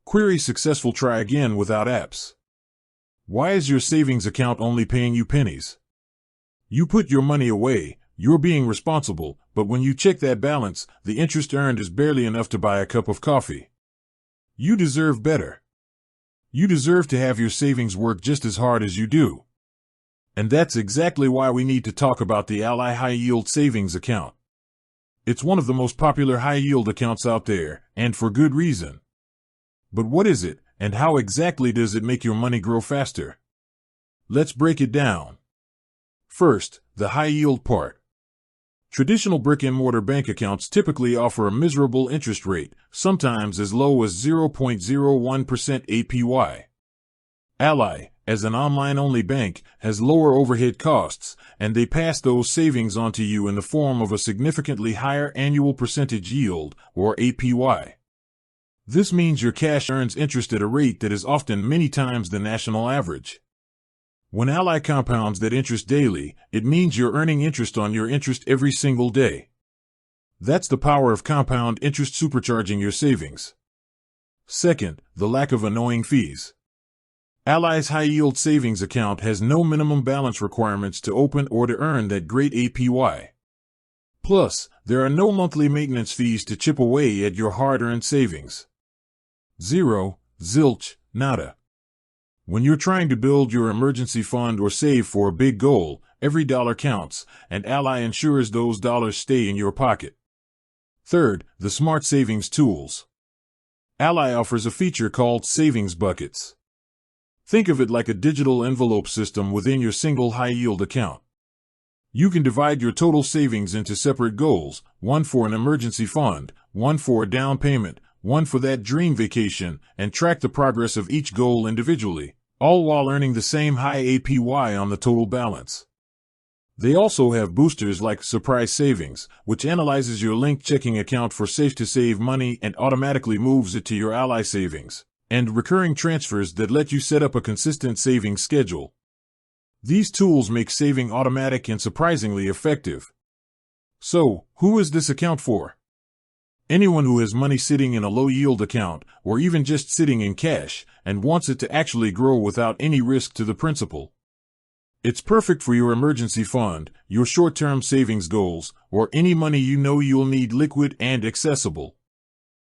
Query successful. Try again without apps. Why is your savings account only paying you pennies? You put your money away, you're being responsible, but when you check that balance, the interest earned is barely enough to buy a cup of coffee. You deserve better. You deserve to have your savings work just as hard as you do. And that's exactly why we need to talk about the Ally High Yield Savings Account. It's one of the most popular high-yield accounts out there, and for good reason. But what is it, and how exactly does it make your money grow faster? Let's break it down. First, the high-yield part. Traditional brick-and-mortar bank accounts typically offer a miserable interest rate, sometimes as low as 0.01% APY. Ally, as an online-only bank, has lower overhead costs, and they pass those savings on to you in the form of a significantly higher annual percentage yield, or APY. This means your cash earns interest at a rate that is often many times the national average. When Ally compounds that interest daily, it means you're earning interest on your interest every single day. That's the power of compound interest supercharging your savings. Second, the lack of annoying fees. Ally's high-yield savings account has no minimum balance requirements to open or to earn that great APY. Plus, there are no monthly maintenance fees to chip away at your hard-earned savings. Zero, zilch, nada. When you're trying to build your emergency fund or save for a big goal, every dollar counts, and Ally ensures those dollars stay in your pocket. Third, the smart savings tools. Ally offers a feature called Savings Buckets. Think of it like a digital envelope system within your single high-yield account. You can divide your total savings into separate goals, one for an emergency fund, one for a down payment, one for that dream vacation, and track the progress of each goal individually, all while earning the same high APY on the total balance. They also have boosters like Surprise Savings, which analyzes your linked checking account for safe-to-save money and automatically moves it to your Ally savings, and recurring transfers that let you set up a consistent savings schedule. These tools make saving automatic and surprisingly effective. So, who is this account for? Anyone who has money sitting in a low-yield account, or even just sitting in cash, and wants it to actually grow without any risk to the principal. It's perfect for your emergency fund, your short-term savings goals, or any money you know you'll need liquid and accessible.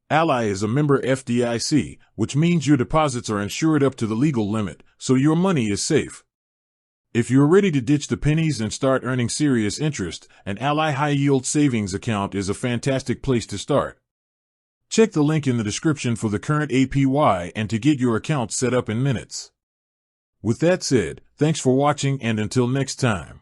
Ally is a member FDIC, which means your deposits are insured up to the legal limit, so your money is safe. If you're ready to ditch the pennies and start earning serious interest, an Ally high-yield savings account is a fantastic place to start. Check the link in the description for the current APY and to get your account set up in minutes. With that said, thanks for watching and until next time.